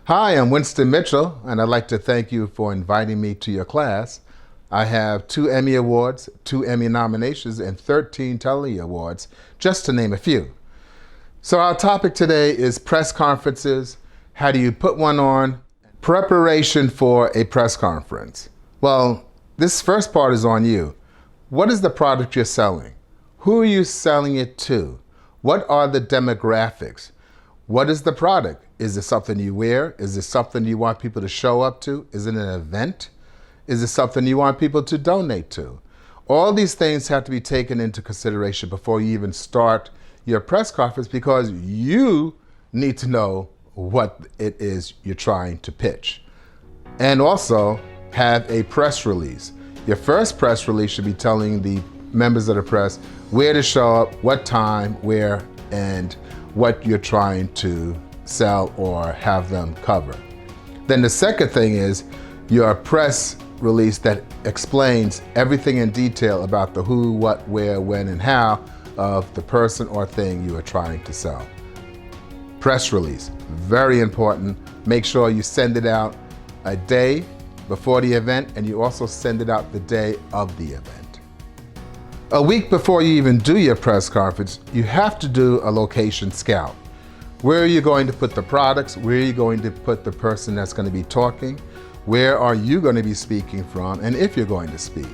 Hi, I'm Winston Mitchell, and I'd like to thank you for inviting me to your class. I have 2 Emmy Awards, 2 Emmy nominations, and 13 Telly Awards, just to name a few. So our topic today is press conferences. How do you put one on? Preparation for a press conference. Well, this first part is on you. What is the product you're selling? Who are you selling it to? What are the demographics? What is the product? Is it something you wear? Is it something you want people to show up to? Is it an event? Is it something you want people to donate to? All these things have to be taken into consideration before you even start your press conference, because you need to know what it is you're trying to pitch. And also have a press release. Your first press release should be telling the members of the press where to show up, what time, where, and what you're trying to sell or have them cover. Then the second thing is your press release that explains everything in detail about the who, what, where, when, and how of the person or thing you are trying to sell. Press release, very important. Make sure you send it out a day before the event, and you also send it out the day of the event. A week before you even do your press conference, you have to do a location scout. Where are you going to put the products? Where are you going to put the person that's going to be talking? Where are you going to be speaking from? And if you're going to speak,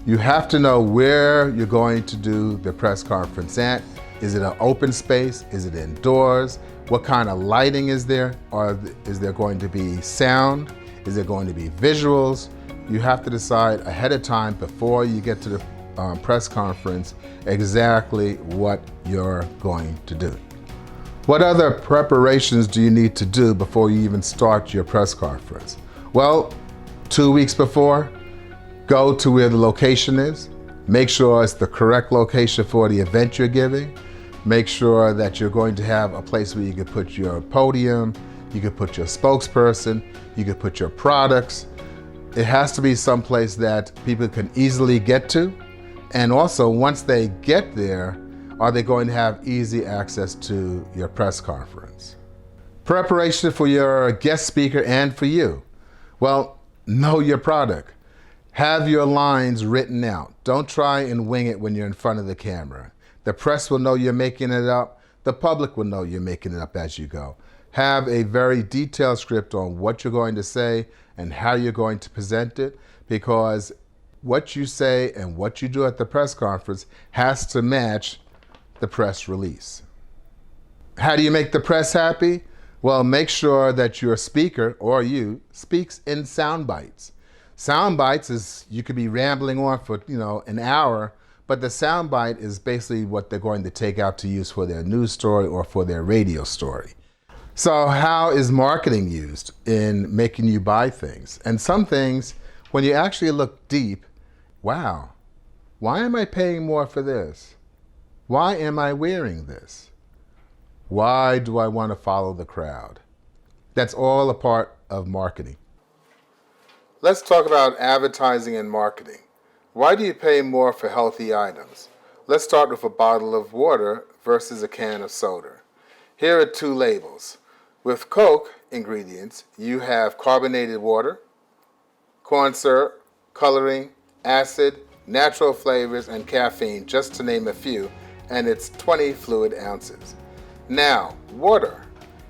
you have to know where you're going to do the press conference at. Is it an open space? Is it indoors? What kind of lighting is there? Or is there going to be sound? Is there going to be visuals? You have to decide ahead of time before you get to the press conference exactly what you're going to do. What other preparations do you need to do before you even start your press conference? Well, 2 weeks before, go to where the location is. Make sure it's the correct location for the event you're giving. Make sure that you're going to have a place where you can put your podium, you can put your spokesperson, you can put your products. It has to be someplace that people can easily get to. And also, once they get there, are they going to have easy access to your press conference? Preparation for your guest speaker and for you. Well, know your product. Have your lines written out. Don't try and wing it when you're in front of the camera. The press will know you're making it up. The public will know you're making it up as you go. Have a very detailed script on what you're going to say and how you're going to present it, because what you say and what you do at the press conference has to match the press release. How do you make the press happy? Well, make sure that your speaker or you speaks in sound bites. Sound bites is, you could be rambling on for an hour, but the sound bite is basically what they're going to take out to use for their news story or for their radio story. So how is marketing used in making you buy things? And some things, when you actually look deep, wow, why am I paying more for this? Why am I wearing this? Why do I want to follow the crowd? That's all a part of marketing. Let's talk about advertising and marketing. Why do you pay more for healthy items? Let's start with a bottle of water versus a can of soda. Here are 2 labels. With Coke ingredients, you have carbonated water, corn syrup, coloring, acid, natural flavors, and caffeine, just to name a few, and it's 20 fluid ounces. Now, water.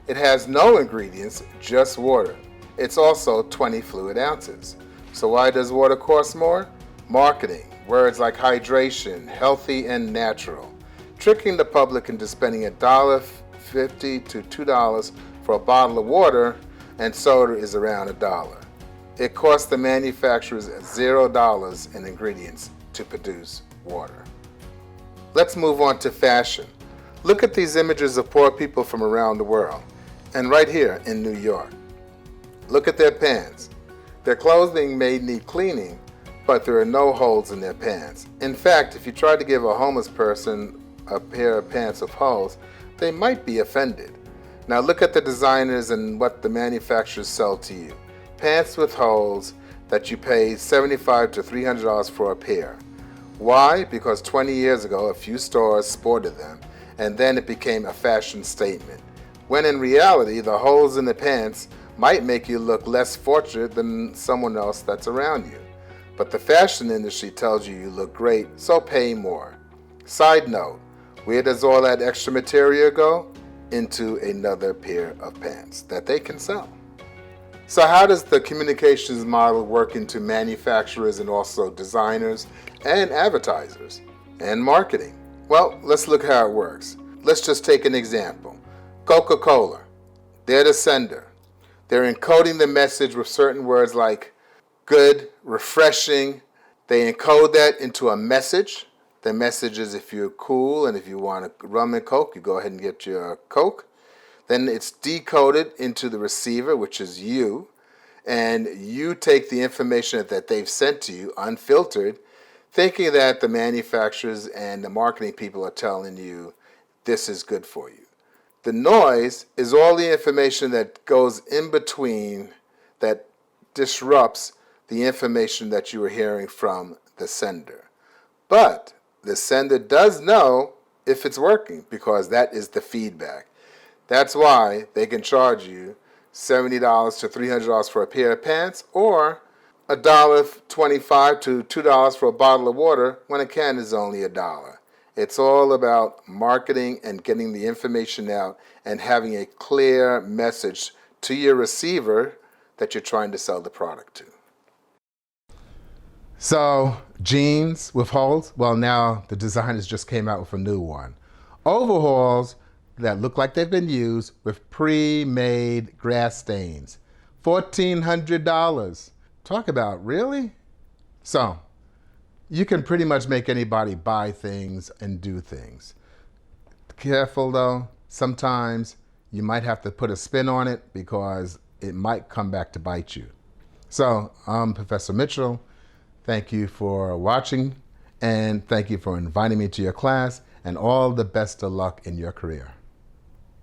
It has no ingredients, just water. It's also 20 fluid ounces. So why does water cost more? Marketing. Words like hydration, healthy, and natural. Tricking the public into spending $1.50 to $2 for a bottle of water, and soda is around $1. It costs the manufacturers $0 in ingredients to produce water. Let's move on to fashion. Look at these images of poor people from around the world, and right here in New York. Look at their pants. Their clothing may need cleaning, but there are no holes in their pants. In fact, if you try to give a homeless person a pair of pants with holes, they might be offended. Now look at the designers and what the manufacturers sell to you. Pants with holes that you pay $75 to $300 for a pair. Why? Because 20 years ago, a few stores sported them, and then it became a fashion statement. when in reality, the holes in the pants might make you look less fortunate than someone else that's around you. But the fashion industry tells you you look great, so pay more. Side note, where does all that extra material go? Into another pair of pants that they can sell. So how does the communications model work into manufacturers and also designers and advertisers and marketing? Well, let's look how it works. Let's just take an example. Coca-Cola, they're the sender. They're encoding the message with certain words like good, refreshing. They encode that into a message. The message is if you're cool and if you want a rum and Coke, you go ahead and get your Coke. Then it's decoded into the receiver, which is you, and you take the information that they've sent to you unfiltered, thinking that the manufacturers and the marketing people are telling you this is good for you. The noise is all the information that goes in between that disrupts the information that you are hearing from the sender. But the sender does know if it's working because that is the feedback. That's why they can charge you $70 to $300 for a pair of pants or $1.25 to $2 for a bottle of water when a can is only $1. It's all about marketing and getting the information out and having a clear message to your receiver that you're trying to sell the product to. So, jeans with holes, well, now the designers just came out with a new one. Overalls that look like they've been used with pre-made grass stains. $1,400. Talk about really? So, you can pretty much make anybody buy things and do things. Careful though, sometimes you might have to put a spin on it because it might come back to bite you. So, I'm Professor Mitchell. Thank you for watching and thank you for inviting me to your class and all the best of luck in your career.